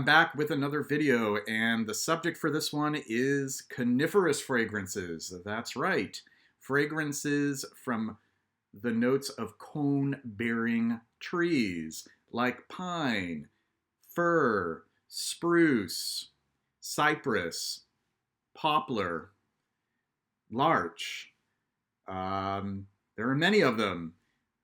back with another video, and the subject for this one is coniferous fragrances. That's right, fragrances from the notes of cone-bearing trees like pine, fir, spruce, cypress, poplar, larch. There are many of them.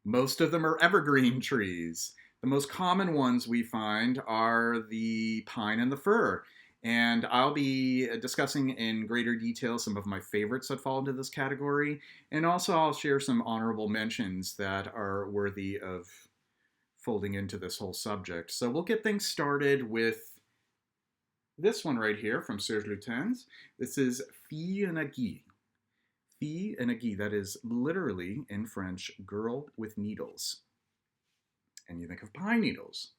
Most of them are evergreen trees. The most common ones we find are the pine and the fir. And I'll be discussing in greater detail some of my favorites that fall into this category. And also I'll share some honorable mentions that are worthy of folding into this whole subject. So we'll get things started with this one right here from Serge Lutens. This is Fille and Aiguilles. Fille and Aiguilles, that is literally in French, girl with needles. And you think of pine needles.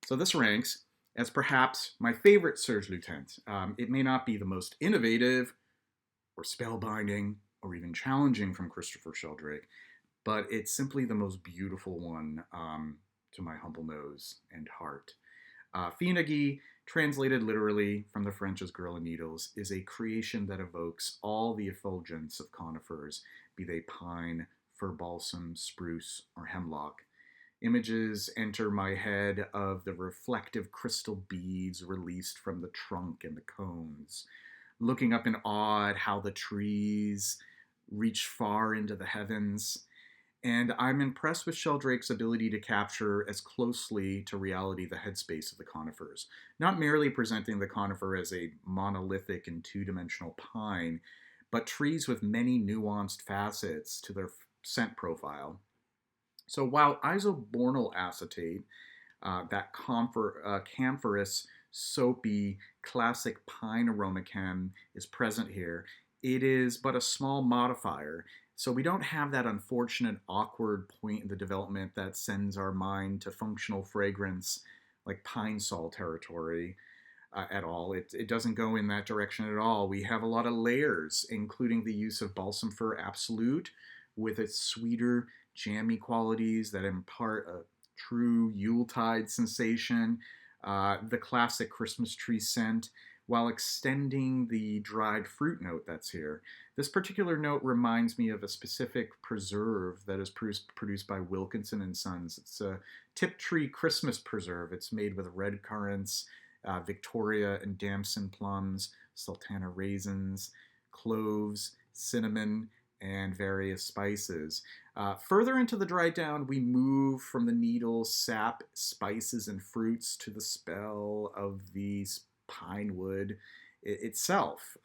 So this ranks as perhaps my favorite Serge Lutens. It may not be the most innovative or spellbinding or even challenging from Christopher Sheldrake, but it's simply the most beautiful one to my humble nose and heart. Fille and Aiguilles, translated literally from the French as girl and needles, is a creation that evokes all the effulgence of conifers, be they pine, fir balsam, spruce, or hemlock. Images enter my head of the reflective crystal beads released from the trunk and the cones, looking up in awe at how the trees reach far into the heavens. And I'm impressed with Sheldrake's ability to capture as closely to reality the headspace of the conifers, not merely presenting the conifer as a monolithic and two-dimensional pine, but trees with many nuanced facets to their scent profile. So while isobornyl acetate, that camphorous, soapy, classic pine aromachem is present here, it is but a small modifier. So we don't have that unfortunate, awkward point in the development that sends our mind to functional fragrance like pine sol territory at all. It doesn't go in that direction at all. We have a lot of layers, including the use of balsam fir absolute with its sweeter, jammy qualities that impart a true Yuletide sensation, the classic Christmas tree scent, while extending the dried fruit note that's here. This particular note reminds me of a specific preserve that is produced by Wilkinson and Sons. It's a Tiptree Christmas preserve. It's made with red currants, Victoria and damson plums, sultana raisins, cloves, cinnamon, and various spices. Further into the dry down, we move from the needles, sap, spices, and fruits to the spell of the pine wood itself,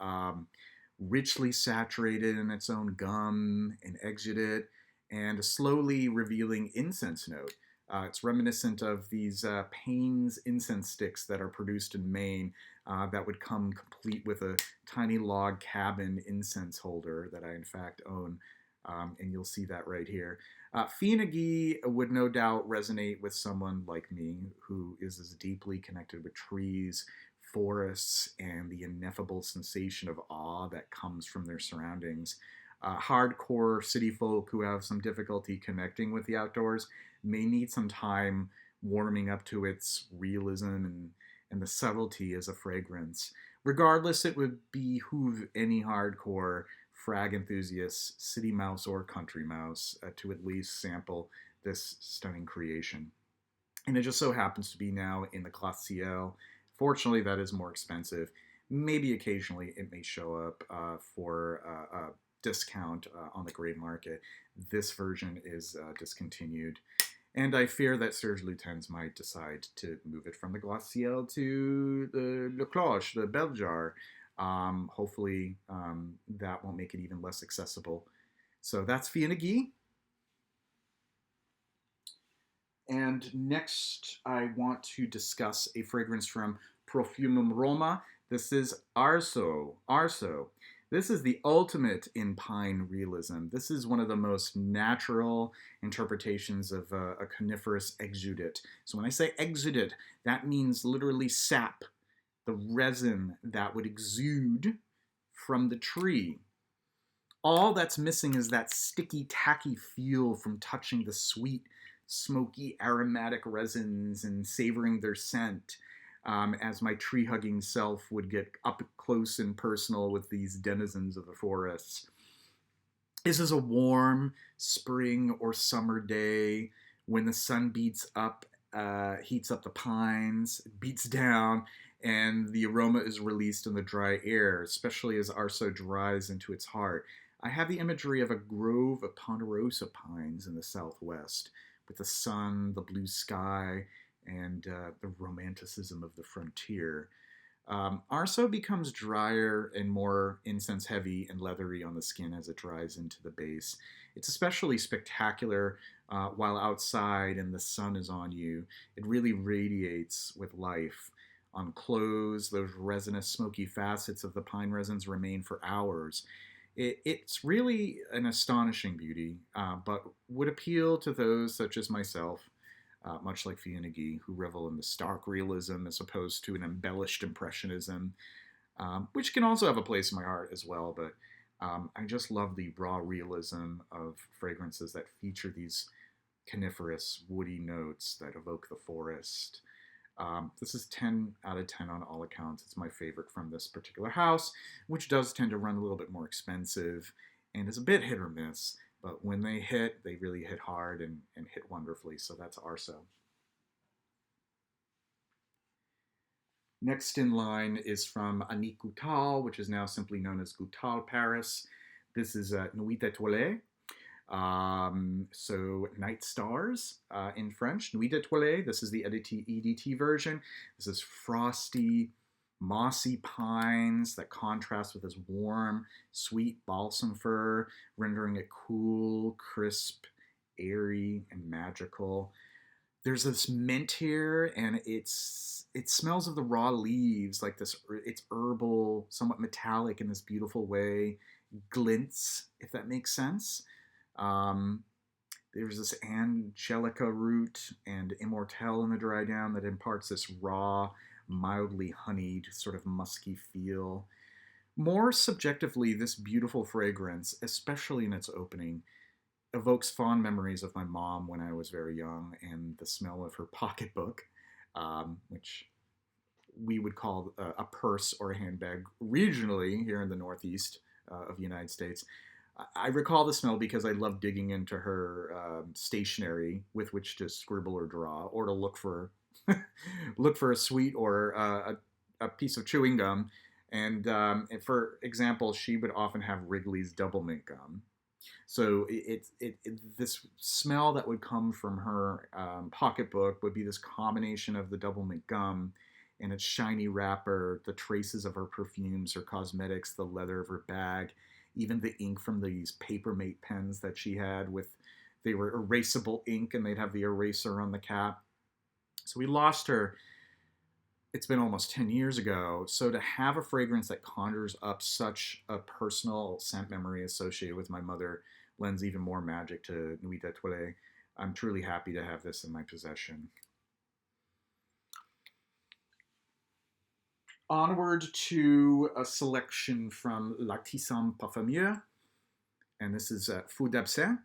richly saturated in its own gum and exudate, and a slowly revealing incense note. It's reminiscent of these Payne's incense sticks that are produced in Maine that would come complete with a tiny log cabin incense holder that I in fact own, and you'll see that right here. Fille and Aiguilles would no doubt resonate with someone like me who is as deeply connected with trees, forests, and the ineffable sensation of awe that comes from their surroundings. Hardcore city folk who have some difficulty connecting with the outdoors may need some time warming up to its realism and the subtlety as a fragrance. Regardless, it would behoove any hardcore frag enthusiast, city mouse or country mouse, to at least sample this stunning creation. And it just so happens to be now in the Glacial. Fortunately, that is more expensive. Maybe occasionally it may show up for a discount on the gray market. This version is discontinued. And I fear that Serge Lutens might decide to move it from the Glacial to the Le Cloche, the Bell Jar. Hopefully that won't make it even less accessible. So that's Fille and Aiguilles. And next I want to discuss a fragrance from Profumum Roma. This is Arso. Arso. This is the ultimate in pine realism. This is one of the most natural interpretations of a coniferous exudate. So when I say exudate, that means literally sap, the resin that would exude from the tree. All that's missing is that sticky, tacky feel from touching the sweet, smoky, aromatic resins and savoring their scent. as my tree-hugging self would get up close and personal with these denizens of the forests. This is a warm spring or summer day when the sun heats up the pines, beats down, and the aroma is released in the dry air, especially as Arso dries into its heart. I have the imagery of a grove of ponderosa pines in the southwest, with the sun, the blue sky, and the romanticism of the frontier. Arso becomes drier and more incense heavy and leathery on the skin as it dries into the base. It's especially spectacular while outside and the sun is on you. It really radiates with life. On clothes, those resinous, smoky facets of the pine resins remain for hours. It's really an astonishing beauty, but would appeal to those such as myself, much like Fille, who revel in the stark realism as opposed to an embellished impressionism, which can also have a place in my art as well. But I just love the raw realism of fragrances that feature these coniferous, woody notes that evoke the forest. This is 10 out of 10 on all accounts. It's my favorite from this particular house, which does tend to run a little bit more expensive and is a bit hit or miss. But when they hit, they really hit hard and hit wonderfully. So that's Arso. Next in line is from Annick Goutal, which is now simply known as Goutal Paris. This is Nuit, Etoilée. So Night Stars in French. Nuit, Etoilée. This is the EDT version. This is frosty, mossy pines that contrast with this warm, sweet balsam fir, rendering it cool, crisp, airy, and magical. There's this mint here, and it smells of the raw leaves, like this. It's herbal, somewhat metallic in this beautiful way. Glints, if that makes sense. There's this angelica root and immortelle in the dry down that imparts this raw, mildly honeyed, sort of musky feel. More subjectively, this beautiful fragrance, especially in its opening, evokes fond memories of my mom when I was very young and the smell of her pocketbook, which we would call a purse or a handbag regionally here in the Northeast of the United States. I recall the smell because I love digging into her stationery with which to scribble or draw, or to look for look for a sweet or a piece of chewing gum. And for example, she would often have Wrigley's double mint gum. So this smell that would come from her pocketbook would be this combination of the double mint gum and its shiny wrapper, the traces of her perfumes, her cosmetics, the leather of her bag, even the ink from these Papermate pens that she had they were erasable ink and they'd have the eraser on the cap. So we lost her. It's been almost 10 years ago. So to have a fragrance that conjures up such a personal scent memory associated with my mother lends even more magic to Nuit, Etoilée. I'm truly happy to have this in my possession. Onward to a selection from L'Artisan Parfumeur, and this is Fou d'Absinthe.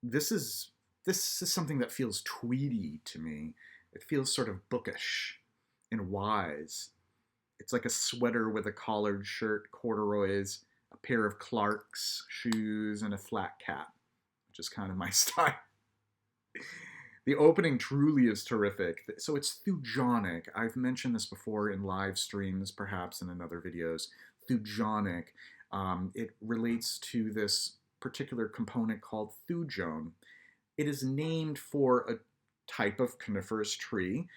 This is something that feels tweedy to me. It feels sort of bookish and wise. It's like a sweater with a collared shirt, corduroys, a pair of Clark's shoes, and a flat cap, which is kind of my style. The opening truly is terrific. So it's thujonic. I've mentioned this before in live streams, perhaps in other videos. Thujonic. It relates to this particular component called thujone. It is named for a type of coniferous tree,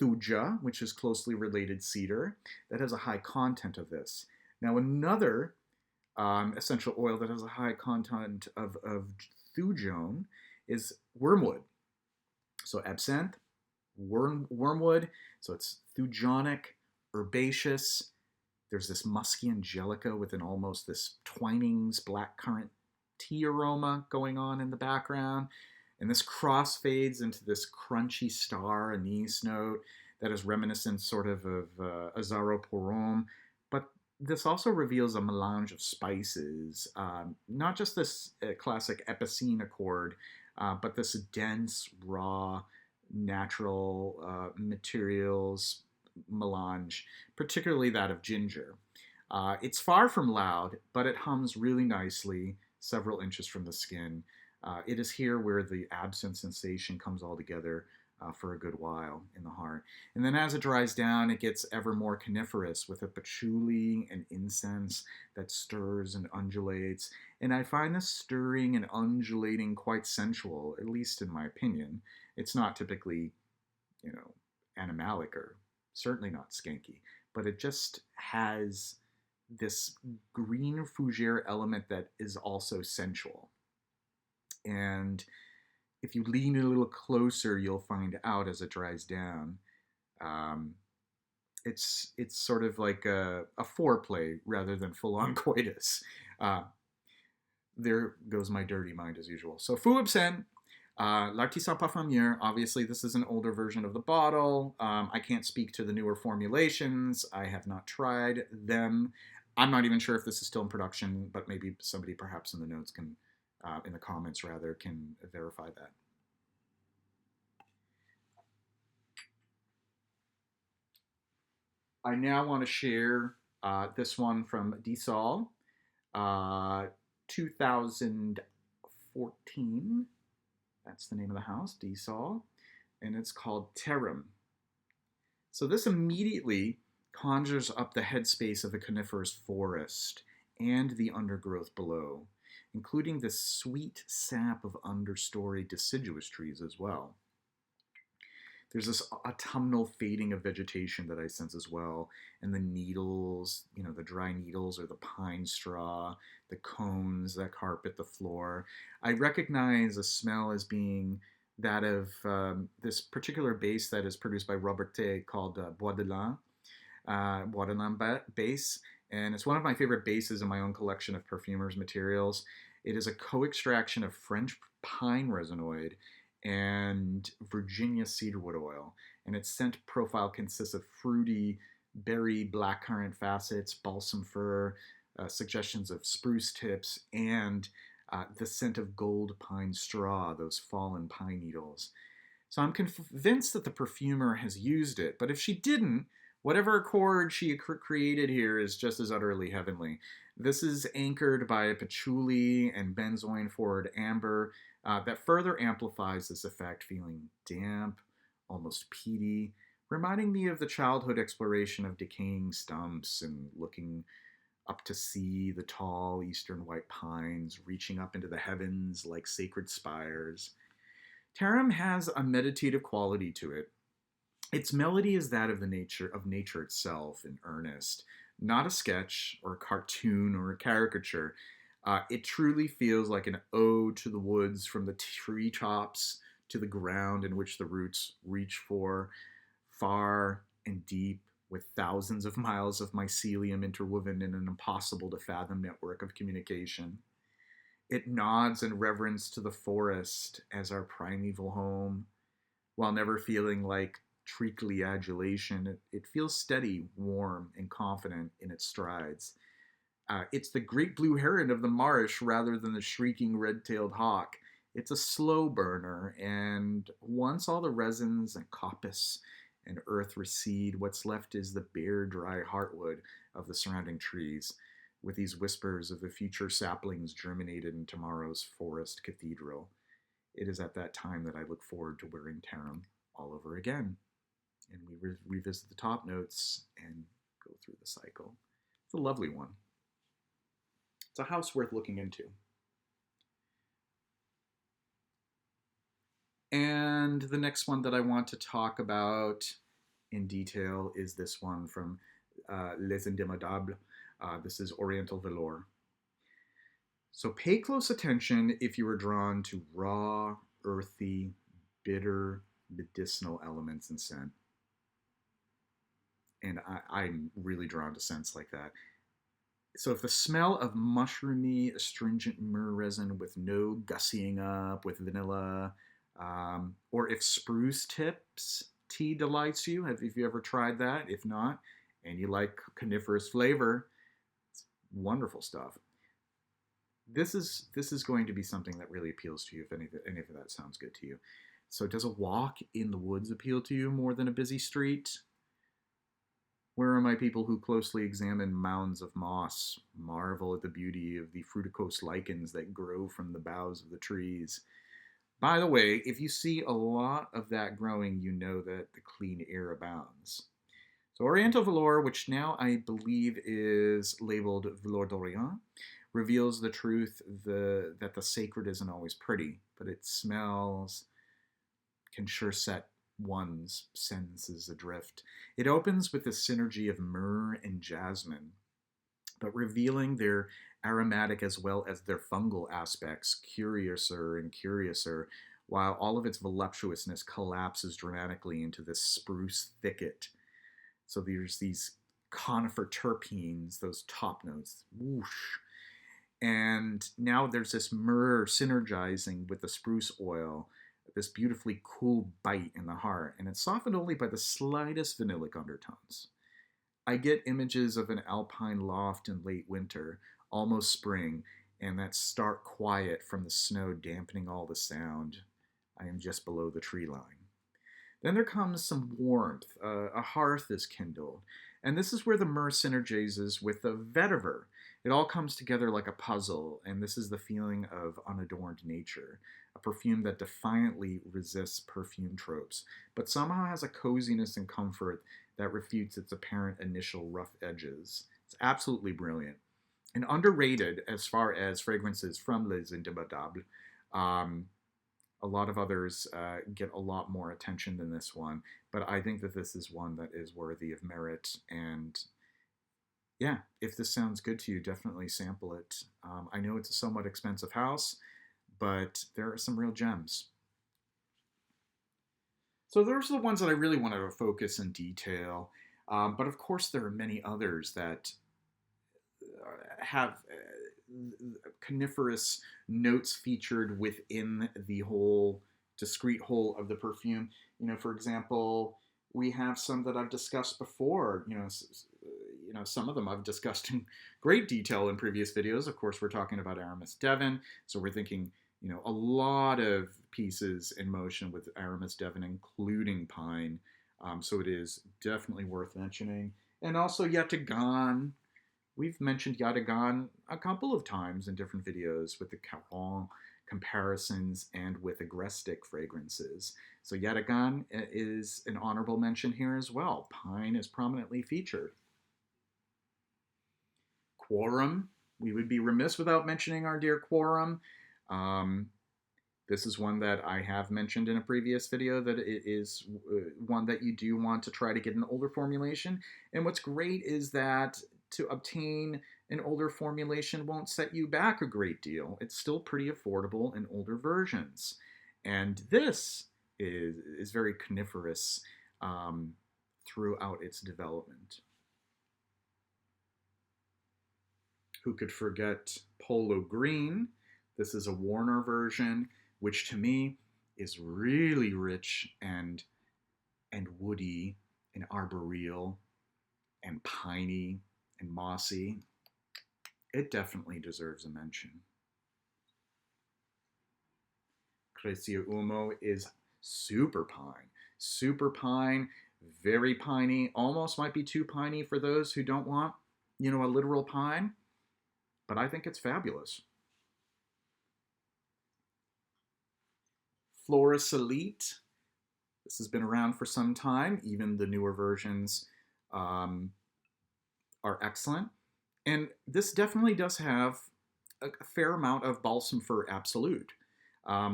thuja, which is closely related cedar, that has a high content of this. Now another essential oil that has a high content of thujone is wormwood. So absinthe, wormwood, so it's thujonic, herbaceous. There's this musky angelica with an almost this twinings blackcurrant tea aroma going on in the background. And this crossfades into this crunchy star anise note that is reminiscent sort of Puig Quorum. But this also reveals a melange of spices, not just this classic epicene accord, but this dense, raw, natural materials, melange, particularly that of ginger. It's far from loud, but it hums really nicely, several inches from the skin. It is here where the absinthe sensation comes all together for a good while in the heart. And then as it dries down, it gets ever more coniferous with a patchouli and incense that stirs and undulates. And I find this stirring and undulating quite sensual, at least in my opinion. It's not typically, animalic or certainly not skanky, but it just has this green fougere element that is also sensual. And if you lean a little closer, you'll find out as it dries down. It's sort of like a foreplay rather than full-on coitus. There goes my dirty mind as usual. So Fou Absent, L'Artisan Parfumeur. Obviously, this is an older version of the bottle. I can't speak to the newer formulations. I have not tried them. I'm not even sure if this is still in production, but maybe somebody perhaps in the notes can, in the comments rather, can verify that. I now want to share this one from Diesol, 2014. That's the name of the house, Diesol, and it's called Terram. So this immediately conjures up the headspace of a coniferous forest and the undergrowth below, including the sweet sap of understory deciduous trees as well. There's this autumnal fading of vegetation that I sense as well, and the needles, the dry needles or the pine straw, the cones that carpet the floor. I recognize a smell as being that of this particular base that is produced by Robertet called Bois de Lin base, and it's one of my favorite bases in my own collection of perfumers materials. It is a co-extraction of French pine resinoid and Virginia cedarwood oil, and its scent profile consists of fruity berry blackcurrant facets, balsam fir, suggestions of spruce tips, and the scent of gold pine straw, those fallen pine needles. So I'm convinced that the perfumer has used it, but if she didn't, whatever accord she created here is just as utterly heavenly. This is anchored by a patchouli and benzoin forward amber that further amplifies this effect, feeling damp, almost peaty, reminding me of the childhood exploration of decaying stumps and looking up to see the tall eastern white pines reaching up into the heavens like sacred spires. Terram has a meditative quality to it. Its melody is that of nature itself in earnest, not a sketch or a cartoon or a caricature. It truly feels like an ode to the woods, from the treetops to the ground in which the roots reach for, far and deep, with thousands of miles of mycelium interwoven in an impossible to fathom network of communication. It nods in reverence to the forest as our primeval home, while never feeling like treacly adulation. It feels steady, warm, and confident in its strides. It's the great blue heron of the marsh rather than the shrieking red-tailed hawk. It's a slow burner, and once all the resins and coppice and earth recede, what's left is the bare, dry heartwood of the surrounding trees, with these whispers of the future saplings germinated in tomorrow's forest cathedral. It is at that time that I look forward to wearing Terram all over again. And we revisit the top notes and go through the cycle. It's a lovely one. It's a house worth looking into. And the next one that I want to talk about in detail is this one from Les Indemoables. This is Oriental Velour. So pay close attention if you are drawn to raw, earthy, bitter, medicinal elements in scent. And I'm really drawn to scents like that. So if the smell of mushroomy, astringent myrrh resin with no gussying up with vanilla, or if spruce tips tea delights you, have you ever tried that? If not, and you like coniferous flavor, it's wonderful stuff. This is going to be something that really appeals to you if any of that sounds good to you. So does a walk in the woods appeal to you more than a busy street? Where are my people who closely examine mounds of moss, marvel at the beauty of the fruticose lichens that grow from the boughs of the trees? By the way, if you see a lot of that growing, you know that the clean air abounds. So Oriental Velour, which now I believe is labeled Velour d'Orient, reveals the truth that the sacred isn't always pretty, but it smells, can sure set one's senses adrift. It opens with the synergy of myrrh and jasmine, but revealing their aromatic as well as their fungal aspects, curiouser and curiouser, while all of its voluptuousness collapses dramatically into this spruce thicket. So there's these conifer terpenes, those top notes, whoosh. And now there's this myrrh synergizing with the spruce oil, this beautifully cool bite in the heart, and it's softened only by the slightest vanillic undertones. I get images of an alpine loft in late winter, almost spring, and that stark quiet from the snow dampening all the sound. I am just below the tree line. Then there comes some warmth. A hearth is kindled, and this is where the myrrh synergizes with the vetiver. It all comes together like a puzzle, and this is the feeling of unadorned nature, a perfume that defiantly resists perfume tropes, but somehow has a coziness and comfort that refutes its apparent initial rough edges. It's absolutely brilliant. And underrated as far as fragrances from Les Indemoables. A lot of others get a lot more attention than this one, but I think that this is one that is worthy of merit. And yeah, if this sounds good to you, definitely sample it. I know it's a somewhat expensive house, but there are some real gems. So those are the ones that I really wanted to focus in detail. But of course, there are many others that have coniferous notes featured within the whole discrete whole of the perfume. You know, for example, we have some that I've discussed before. Some of them I've discussed in great detail in previous videos. Of course, we're talking about Aramis Devin, so we're thinking, a lot of pieces in motion with Aramis Devin, including pine. So it is definitely worth mentioning. And also Yatagan. We've mentioned Yatagan a couple of times in different videos with the Caron comparisons and with agrestic fragrances. So Yatagan is an honorable mention here as well. Pine is prominently featured. Quorum, we would be remiss without mentioning our dear Quorum. This is one that I have mentioned in a previous video, that it is one that you do want to try to get an older formulation. And what's great is that to obtain an older formulation won't set you back a great deal. It's still pretty affordable in older versions. And this is very coniferous throughout its development. Who could forget Polo Green? This is a Warner version, which to me is really rich and woody and arboreal and piney and mossy. It definitely deserves a mention. Krizia Uomo is super pine, very piney, almost might be too piney for those who don't want, a literal pine, but I think it's fabulous. Flora Solite. This has been around for some time. Even the newer versions are excellent. And this definitely does have a fair amount of balsam fir absolute.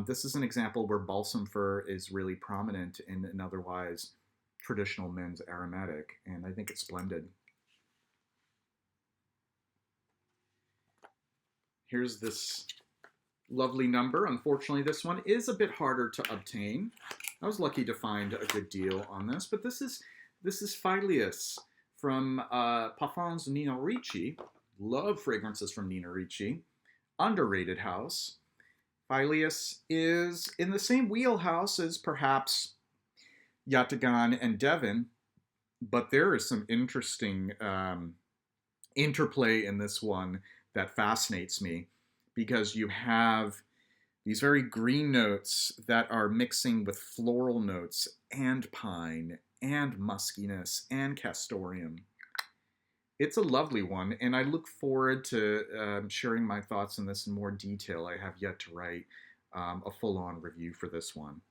This is an example where balsam fir is really prominent in an otherwise traditional men's aromatic, and I think it's splendid. Here's this lovely number. Unfortunately, this one is a bit harder to obtain. I was lucky to find a good deal on this, but this is Phileas from Parfums Nina Ricci. Love fragrances from Nina Ricci. Underrated house. Phileas is in the same wheelhouse as perhaps Yatagan and Devin, but there is some interesting interplay in this one that fascinates me, because you have these very green notes that are mixing with floral notes and pine and muskiness and castoreum. It's a lovely one, and I look forward to sharing my thoughts on this in more detail. I have yet to write a full-on review for this one.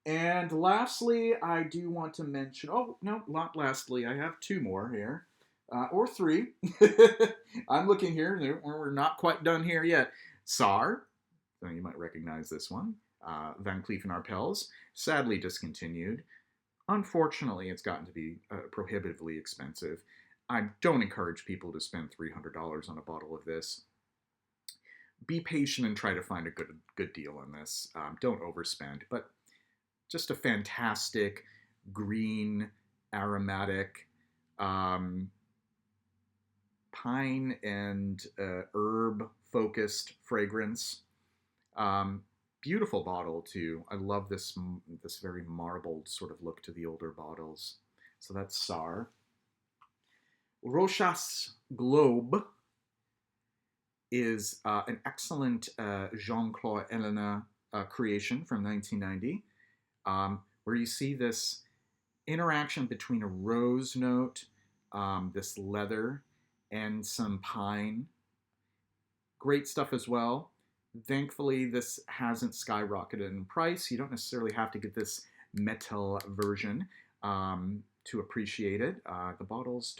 And lastly, I do want to mention, oh, no, not lastly, I have two more here, or three. I'm looking here, we're not quite done here yet. Sar, so you might recognize this one, Van Cleef and Arpels, sadly discontinued. Unfortunately, it's gotten to be prohibitively expensive. I don't encourage people to spend $300 on a bottle of this. Be patient and try to find a good deal on this. Don't overspend, but just a fantastic green, aromatic, pine and herb-focused fragrance. Beautiful bottle too. I love this very marbled sort of look to the older bottles. So that's Sar. Rochas Globe is an excellent Jean-Claude Elena creation from 1990, where you see this interaction between a rose note, this leather, and some pine. Great stuff as well. Thankfully, this hasn't skyrocketed in price. You don't necessarily have to get this metal version to appreciate it. The bottles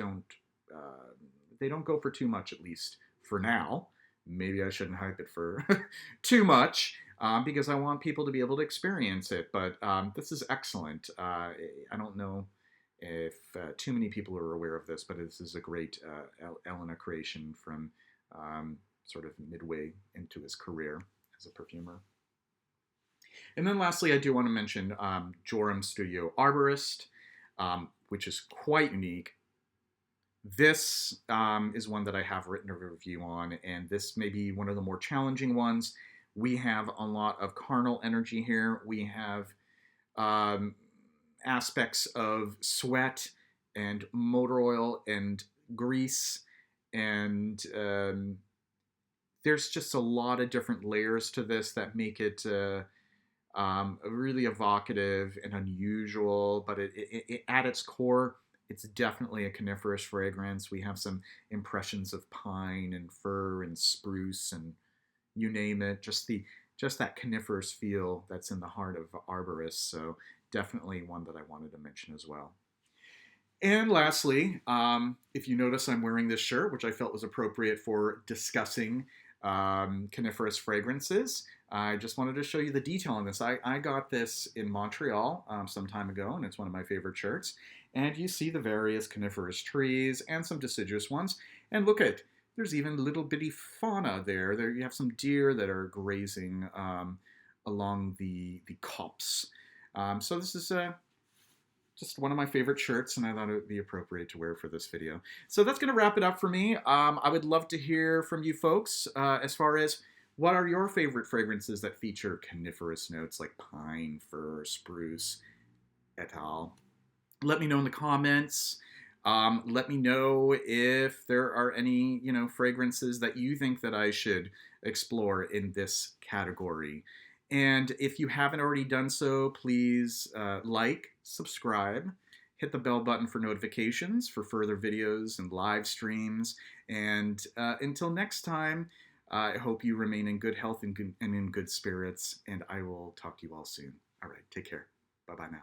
they don't go for too much, at least for now. Maybe I shouldn't hype it for too much because I want people to be able to experience it. But this is excellent. I don't know if too many people are aware of this, but this is a great Elena creation from sort of midway into his career as a perfumer. And then lastly, I do want to mention Joram Studio Arborist, which is quite unique. This is one that I have written a review on, and this may be one of the more challenging ones. We have a lot of carnal energy here. We have aspects of sweat and motor oil and grease, and there's just a lot of different layers to this that make it really evocative and unusual, but it at its core, it's definitely a coniferous fragrance. We have some impressions of pine and fir and spruce and you name it, just that coniferous feel that's in the heart of arborists. So definitely one that I wanted to mention as well. And lastly, if you notice I'm wearing this shirt, which I felt was appropriate for discussing coniferous fragrances, I just wanted to show you the detail on this. I got this in Montreal some time ago, and it's one of my favorite shirts. And you see the various coniferous trees and some deciduous ones. And look at, there's even little bitty fauna there. There you have some deer that are grazing along the copse. So this is just one of my favorite shirts, and I thought it would be appropriate to wear for this video. So that's going to wrap it up for me. I would love to hear from you folks as far as what are your favorite fragrances that feature coniferous notes like pine, fir, spruce, et al. Let me know in the comments. Let me know if there are any, fragrances that you think that I should explore in this category. And if you haven't already done so, please like, subscribe, hit the bell button for notifications for further videos and live streams. And until next time, I hope you remain in good health and in good spirits. And I will talk to you all soon. All right, take care. Bye-bye now.